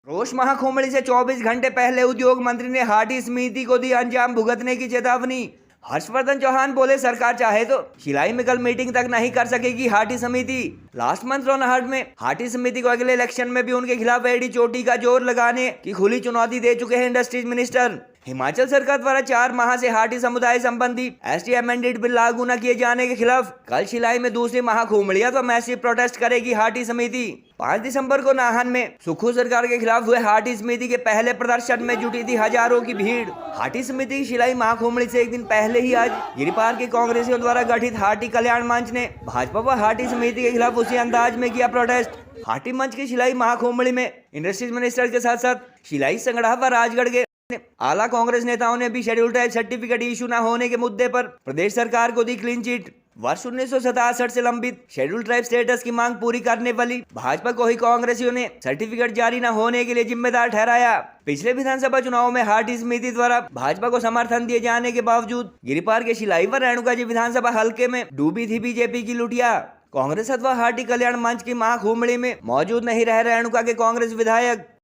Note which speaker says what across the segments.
Speaker 1: रोष महाकुंभली से 24 घंटे पहले उद्योग मंत्री ने हाटी समिति को दी अंजाम भुगतने की चेतावनी। हर्षवर्धन चौहान बोले सरकार चाहे तो शिलाई में कल मीटिंग तक नहीं कर सकेगी हाटी समिति। लास्ट मंथ रोनाहट में हाटी समिति को अगले इलेक्शन में भी उनके खिलाफ एडी चोटी का जोर लगाने की खुली चुनौती दे चुके हैं इंडस्ट्रीज मिनिस्टर। हिमाचल सरकार द्वारा 4 माह से हाटी समुदाय संबंधी एसटी अमेंडेड बिल लागू न किए जाने के खिलाफ कल शिलाई में दूसरी महाकुंभलिया तो मैसिव प्रोटेस्ट करेगी हाटी समिति। 5 दिसंबर को नाहन में सुक्खू सरकार के खिलाफ हुए हाटी समिति के पहले प्रदर्शन में जुटी थी हजारों की भीड़। हाटी समिति की शिलाई महाकुंभली से एक दिन पहले ही आज गिरिपार के कांग्रेसियों द्वारा गठित हाटी कल्याण मंच ने भाजपा व हाटी समिति के खिलाफ उसी अंदाज में किया प्रोटेस्ट। हाटी मंच की शिलाई महाकुंभली में इंडस्ट्रीज मिनिस्टर के साथ साथ शिलाई संगड़ा व राजगढ़ के आला कांग्रेस नेताओं ने भी शेड्यूल ट्राइब सर्टिफिकेट इशू न होने के मुद्दे पर प्रदेश सरकार को दी क्लीन चिट। वर्ष 1967 से लंबित शेड्यूल ट्राइब स्टेटस की मांग पूरी करने वाली भाजपा को ही कांग्रेसियों ने सर्टिफिकेट जारी न होने के लिए जिम्मेदार ठहराया। पिछले विधानसभा चुनाव में हाटी समिति द्वारा भाजपा को समर्थन दिए जाने के बावजूद गिरिपार के शिलाई व रेणुकाजी विधानसभा हल्के में डूबी थी बीजेपी की लुटिया। कांग्रेस अथवा हाटी कल्याण मंच की महाकुंभली में मौजूद नहीं रहे रेणुका के कांग्रेस विधायक।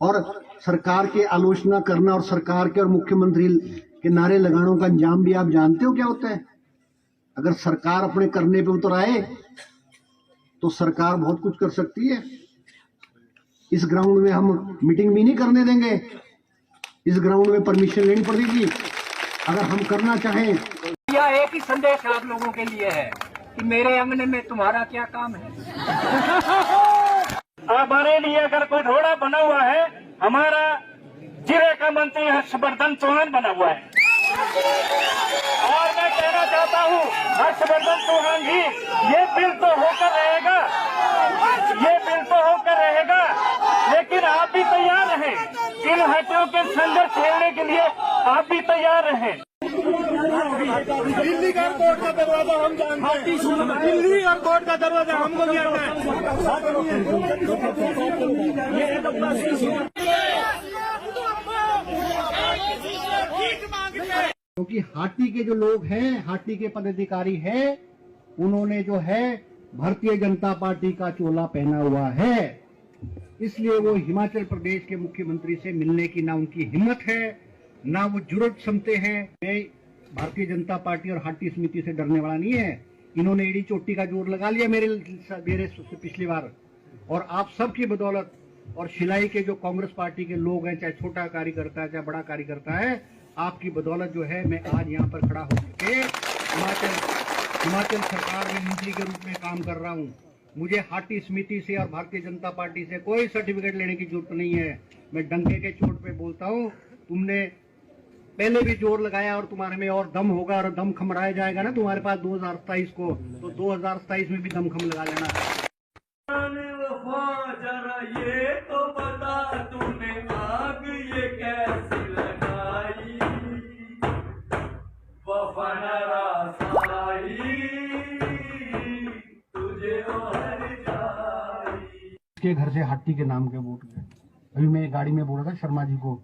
Speaker 2: और सरकार की आलोचना करना और सरकार के और मुख्यमंत्री के नारे लगानों का अंजाम भी आप जानते हो क्या होता है। अगर सरकार अपने करने पे उतर आए तो सरकार बहुत कुछ कर सकती है। इस ग्राउंड में हम मीटिंग भी नहीं करने देंगे, इस ग्राउंड में परमिशन लेनी पड़ेगी अगर हम करना चाहें।
Speaker 3: यह एक ही संदेश आप लोगों के लिए है कि मेरे अंगने में तुम्हारा क्या काम है। हमारे लिए अगर कोई घोड़ा बना हुआ है, हमारा जिले का मंत्री हर्षवर्धन चौहान बना हुआ है। और मैं कहना चाहता हूँ हर्षवर्धन चौहान जी, ये बिल तो होकर रहेगा, ये बिल तो होकर रहेगा, लेकिन आप भी तैयार रहें। इन हटियों के संघर्ष खेलने के लिए आप भी तैयार रहें। दिल्ली का कोर्ट का दरवाजा हम जानते हैं, दिल्ली और कोर्ट का दरवाजा हमको भी आता है।
Speaker 2: क्योंकि हाटी के जो लोग हैं, हाटी के पदाधिकारी हैं, उन्होंने जो है भारतीय जनता पार्टी का चोला पहना हुआ है, इसलिए वो हिमाचल प्रदेश के मुख्यमंत्री से मिलने की ना उनकी हिम्मत है ना वो जरूरत समझते हैं। मैं भारतीय जनता पार्टी और हाटी समिति से डरने वाला नहीं है। इन्होंने एडी चोटी का जोर लगा लिया मेरे से पिछली बार, और आप सबकी बदौलत और शिलाई के जो कांग्रेस पार्टी के लोग हैं, चाहे छोटा कार्यकर्ता है चाहे बड़ा कार्यकर्ता है, आपकी बदौलत जो है मैं आज यहाँ पर खड़ा होकर के हिमाचल सरकार में मंत्री के रूप में काम कर रहा हूँ। मुझे हाटी समिति से और भारतीय जनता पार्टी से कोई सर्टिफिकेट लेने की जरूरत नहीं है। मैं डंके के चोट पे बोलता हूँ, तुमने पहले भी जोर लगाया और तुम्हारे में और दम होगा और दम खमराया जाएगा ना तुम्हारे पास 2027 को, तो 2027 में भी दम खम लगा लेना।
Speaker 4: ये तो बता तूने आग ये कैसी लगाई, वफा नरासाई तुझे हर जाई।
Speaker 2: के घर से हाटी के नाम के वोट गए। अभी मैं गाड़ी में बोल रहा था शर्मा जी को,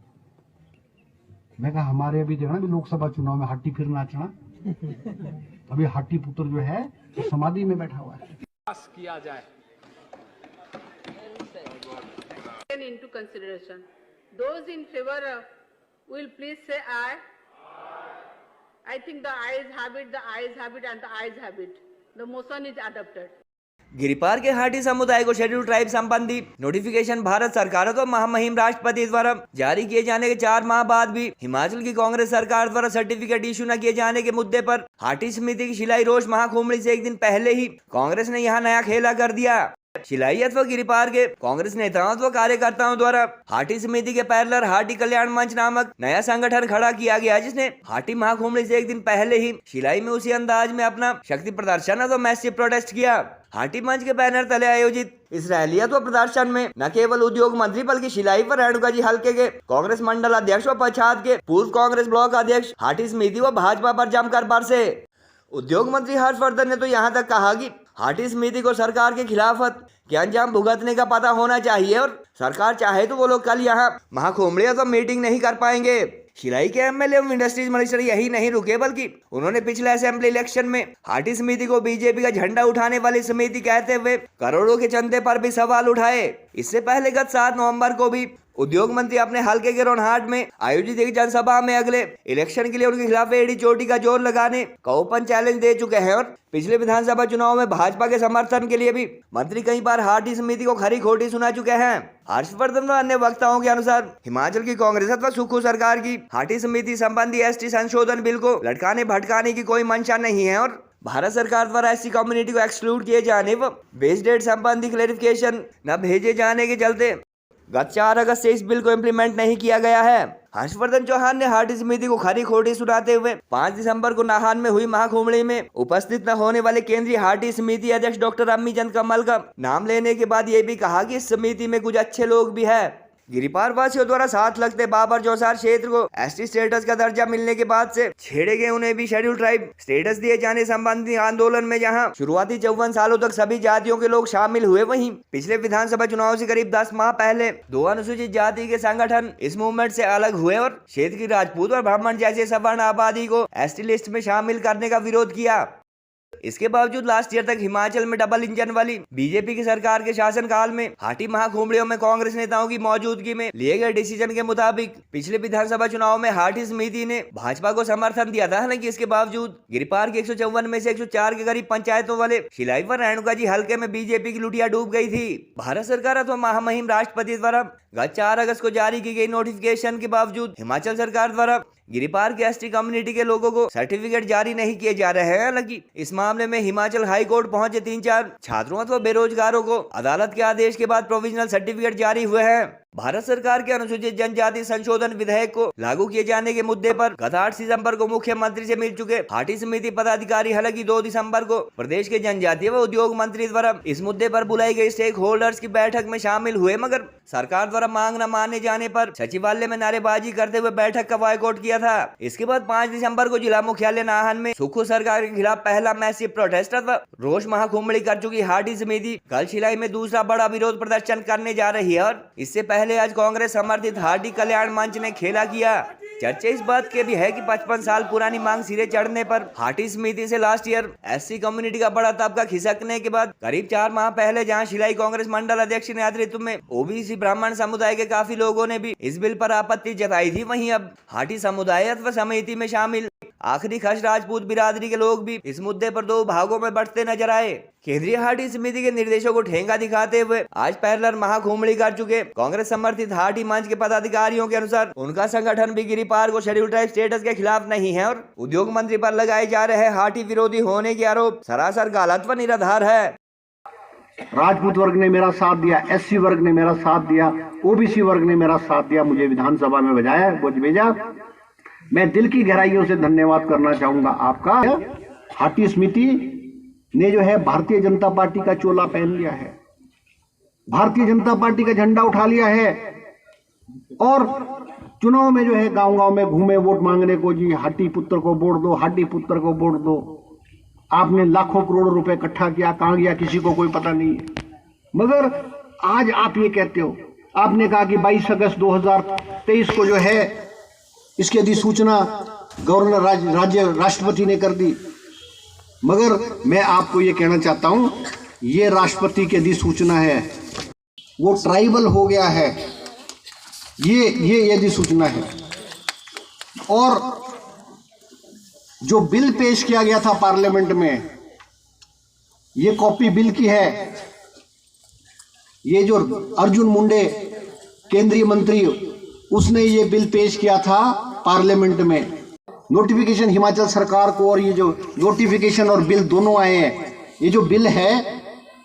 Speaker 2: मैं कहा हमारे अभी देखना भी लोकसभा चुनाव में हाटी फिर नाचना। अभी हाटी पुत्र जो है तो समाधि में बैठा हुआ है।
Speaker 3: किया जाए
Speaker 5: into consideration. Those in favor will please say aye. I think the ayes have it, and the ayes have it. The motion is adopted.
Speaker 1: Giripar के हाटी समुदाय को शेड्यूल ट्राइब संबंधी नोटिफिकेशन भारत सरकार तो महामहिम राष्ट्रपति द्वारा जारी किए जाने के 4 माह बाद भी हिमाचल की कांग्रेस सरकार द्वारा सर्टिफिकेट इशू न किए जाने के मुद्दे पर हाटी समिति की शिलाई रोष महाकुंभली से एक दिन पहले ही कांग्रेस ने यहाँ नया खेला कर दिया। शिलाई अथवा गिरिपार के कांग्रेस नेताओं व कार्यकर्ताओं द्वारा हाटी समिति के पैरेलल हाटी कल्याण मंच नामक नया संगठन खड़ा किया गया, जिसने हाटी महाकुंभली से एक दिन पहले ही शिलाई में उसी अंदाज में अपना शक्ति प्रदर्शन अथवा मैसिव प्रोटेस्ट किया। हाटी मंच के बैनर तले आयोजित इस रैली अथवा प्रदर्शन में न केवल उद्योग मंत्री बल्कि शिलाई व रेणुकाजी हल्के के कांग्रेस मंडल अध्यक्ष व पच्छाद के पूर्व कांग्रेस ब्लॉक अध्यक्ष हाटी समिति व भाजपा पर जमकर बरसे। उद्योग मंत्री हर्षवर्धन ने तो यहाँ तक कहा कि हाटी समिति को सरकार के खिलाफत के अंजाम भुगतने का पता होना चाहिए और सरकार चाहे तो वो लोग कल यहाँ महाकुंभली तो मीटिंग नहीं कर पाएंगे। शिलाई के एमएलए एवं इंडस्ट्रीज मिनिस्टर यही नहीं रुके, बल्कि उन्होंने पिछले असेंबली इलेक्शन में हाटी समिति को बीजेपी का झंडा उठाने वाली समिति कहते हुए करोड़ों के चंदे पर भी सवाल उठाए। इससे पहले गत 7 नवंबर को भी उद्योग मंत्री अपने हलके के रोनहाट में आयोजित एक जनसभा में अगले इलेक्शन के लिए उनके खिलाफ एड़ी चोटी का जोर लगाने का ओपन चैलेंज दे चुके हैं। और पिछले विधानसभा चुनाव में भाजपा के समर्थन के लिए भी मंत्री कई बार हाटी समिति को खरी खोटी सुना चुके हैं। हर्षवर्धन व अन्य वक्ताओं के अनुसार हिमाचल की कांग्रेस अथवा सुक्खू सरकार की हाटी समिति संबंधी एसटी संशोधन बिल को लटकाने भटकाने की कोई मंशा नहीं है और भारत सरकार द्वारा ऐसी कम्युनिटी को एक्सक्लूड किए जाने व बेस डेट संबंधी क्लेरिफिकेशन न भेजे जाने के चलते गत 4 अगस्त से इस बिल को इम्प्लीमेंट नहीं किया गया है। हर्षवर्धन चौहान ने हाटी समिति को खरी खोटी सुनाते हुए 5 दिसंबर को नाहन में हुई महाकुंभड़ी में उपस्थित न होने वाले केंद्रीय हाटी समिति अध्यक्ष डॉक्टर अम्मी चंद कमल का नाम लेने के बाद ये भी कहा कि इस समिति में कुछ अच्छे लोग भी है। गिरिपार वासियों द्वारा साथ लगते बाबर चौसार क्षेत्र को एसटी स्टेटस का दर्जा मिलने के बाद से छेड़े गए उन्हें भी शेड्यूल ट्राइब स्टेटस दिए जाने संबंधी आंदोलन में जहां शुरुआती 54 सालों तक सभी जातियों के लोग शामिल हुए, वहीं पिछले विधानसभा चुनाव से करीब 10 माह पहले 2 अनुसूचित जाति के संगठन इस मूवमेंट से अलग हुए और क्षेत्र की राजपूत और ब्राह्मण जैसे सवर्ण आबादी को एसटी लिस्ट में शामिल करने का विरोध किया। इसके बावजूद लास्ट ईयर तक हिमाचल में डबल इंजन वाली बीजेपी की सरकार के शासनकाल में हाटी महाकुंभड़ियों में कांग्रेस नेताओं की मौजूदगी में लिए गए डिसीजन के मुताबिक पिछले विधानसभा चुनाव में हाटी समिति ने भाजपा को समर्थन दिया था। हालांकि इसके बावजूद गिरिपार के 154 में से 104 के करीब पंचायतों वाले शिलाई व रेणुका जी हल्के में बीजेपी की लुटिया डूब गई थी। भारत सरकार अथवा महामहिम राष्ट्रपति द्वारा गत 4 अगस्त को जारी की गई नोटिफिकेशन के बावजूद हिमाचल सरकार द्वारा गिरिपार के एसटी कम्युनिटी के लोगों को सर्टिफिकेट जारी नहीं किए जा रहे हैं। हालांकि इस मामले में हिमाचल हाई कोर्ट पहुंचे 3-4 छात्रों अथवा बेरोजगारों को अदालत के आदेश के बाद प्रोविजनल सर्टिफिकेट जारी हुए हैं। भारत सरकार के अनुसूचित जनजाति संशोधन विधेयक को लागू किए जाने के मुद्दे पर गत 8 दिसंबर को मुख्यमंत्री से मिल चुके हाटी समिति पदाधिकारी हालांकि 2 दिसंबर को प्रदेश के जनजातीय व उद्योग मंत्री द्वारा इस मुद्दे पर बुलाई गई स्टेक होल्डर्स की बैठक में शामिल हुए, मगर सरकार द्वारा मांग न माने जाने पर सचिवालय में नारेबाजी करते हुए बैठक का बॉयकॉट किया था। इसके बाद 5 दिसंबर को जिला मुख्यालय नाहन में सुक्खू सरकार के खिलाफ पहला मैसिव प्रोटेस्ट अथवा रोष महाकुंभड़ी कर चुकी हाटी समिति कल शिलाई में दूसरा बड़ा विरोध प्रदर्शन करने जा रही है। और इससे पहले आज कांग्रेस समर्थित हाटी कल्याण मंच ने खेला किया। चर्चा इस बात के भी है कि 55 साल पुरानी मांग सिरे चढ़ने पर हाटी समिति से लास्ट ईयर एससी कम्युनिटी का बड़ा तबका खिसकने के बाद करीब 4 माह पहले जहां शिलाई कांग्रेस मंडल अध्यक्ष के नेतृत्व में ओबीसी ब्राह्मण समुदाय के काफी लोगों ने भी इस बिल पर आपत्ति जताई थी, वहीं अब हाटी समुदाय अथवा समिति में शामिल आखिरी खश राजपूत बिरादरी के लोग भी इस मुद्दे पर 2 भागों में बंटते नजर आए। केंद्रीय हाटी समिति के निर्देशों को ठेंगा दिखाते हुए आज पैरेलल महाकुंभड़ी कर चुके कांग्रेस समर्थित हाटी मंच के पदाधिकारियों के अनुसार उनका संगठन भी गिरिपार को शेड्यूल ट्राइब स्टेटस के खिलाफ नहीं है और उद्योग मंत्री पर लगाए जा रहे हाटी विरोधी होने के आरोप सरासर गलत व निराधार है।
Speaker 2: राजपूत वर्ग ने मेरा साथ दिया, एससी वर्ग ने मेरा साथ दिया, ओबीसी वर्ग ने मेरा साथ दिया, मुझे विधानसभा में भेजा। मैं दिल की गहराइयों से धन्यवाद करना चाहूंगा आपका। हाटी समिति ने जो है भारतीय जनता पार्टी का चोला पहन लिया है, भारतीय जनता पार्टी का झंडा उठा लिया है और चुनाव में जो है गांव-गांव में घूमे वोट मांगने को, जी हाटी पुत्र को वोट दो, हाटी पुत्र को वोट दो। आपने लाखों करोड़ों रुपए इकट्ठा किया, कहां गया किसी को कोई पता नहीं है। मगर आज आप ये कहते हो, आपने कहा कि 22 अगस्त 2023 को जो है इसकी अधिसूचना गवर्नर राज्य राष्ट्रपति ने कर दी, मगर मैं आपको ये कहना चाहता हूं ये राष्ट्रपति की अधिसूचना है, वो ट्राइबल हो गया है, ये अधिसूचना है। और जो बिल पेश किया गया था पार्लियामेंट में, ये कॉपी बिल की है। ये जो अर्जुन मुंडे केंद्रीय मंत्री, उसने ये बिल पेश किया था पार्लियामेंट में। नोटिफिकेशन हिमाचल सरकार को, और ये जो नोटिफिकेशन और बिल दोनों आए हैं, ये जो बिल है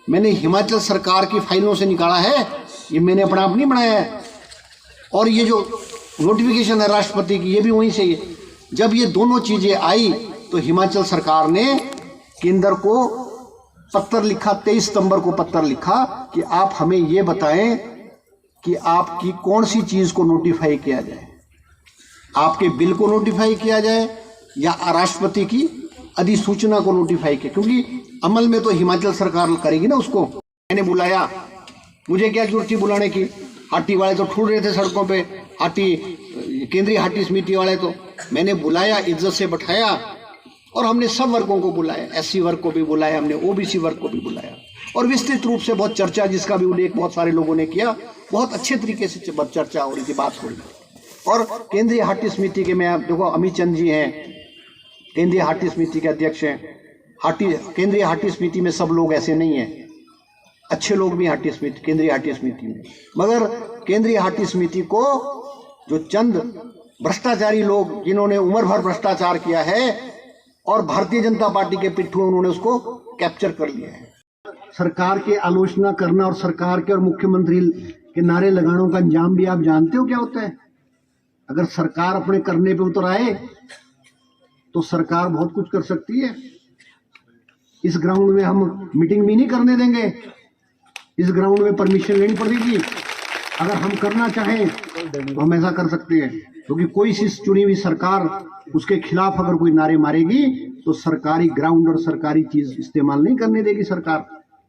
Speaker 2: मैंने हिमाचल सरकार की फाइलों से निकाला है, ये मैंने अपना आप नहीं बनाया है। और ये जो नोटिफिकेशन है राष्ट्रपति की, ये भी वहीं से है। जब ये दोनों चीजें आई तो हिमाचल सरकार ने केंद्र को पत्र लिखा, 23 सितंबर को पत्र लिखा कि आप हमें ये बताएं कि आपकी कौन सी चीज को नोटिफाई किया जाए, आपके बिल को नोटिफाई किया जाए या राष्ट्रपति की अधिसूचना को नोटिफाई किया, क्योंकि अमल में तो हिमाचल सरकार करेगी ना उसको। मैंने बुलाया, मुझे क्या जरूरत थी बुलाने की, हाटी वाले तो ठूर रहे थे सड़कों पे, हाटी केंद्रीय हाटी समिति वाले तो। मैंने बुलाया, इज्जत से बैठाया और हमने सब वर्गों को बुलाया, एससी वर्ग को भी बुलाया, हमने ओबीसी वर्ग को भी बुलाया। और विस्तृत रूप से बहुत चर्चा, जिसका भी उल्लेख बहुत सारे लोगों ने किया, बहुत अच्छे तरीके से चर्चा हो रही थी, बात हो रही थी। और केंद्रीय हाटी समिति के, मैं आप देखो अमित चंद जी हैं, केंद्रीय हाटी समिति के अध्यक्ष हैं। केंद्रीय हाटी समिति में सब लोग ऐसे नहीं हैं, अच्छे लोग भी हाटी समिति, केंद्रीय हाटी समिति में, मगर केंद्रीय हाटी समिति को जो चंद भ्रष्टाचारी लोग, जिन्होंने उम्र भर भ्रष्टाचार किया है और भारतीय जनता पार्टी के पिट्ठू, उन्होंने उसको कैप्चर कर लिया है। सरकार की आलोचना करना और सरकार के और मुख्यमंत्री के नारे लगानों का अंजाम भी आप जानते हो क्या होता है। अगर सरकार अपने करने पे उतर आए तो सरकार बहुत कुछ कर सकती है। इस ग्राउंड में हम मीटिंग भी नहीं करने देंगे, इस ग्राउंड में परमिशन लेनी पड़ेगी। अगर हम करना चाहें तो हम ऐसा कर सकते हैं, क्योंकि कोई सी चुनी हुई सरकार, उसके खिलाफ अगर कोई नारे मारेगी तो सरकारी ग्राउंड और सरकारी चीज इस्तेमाल नहीं करने देगी सरकार।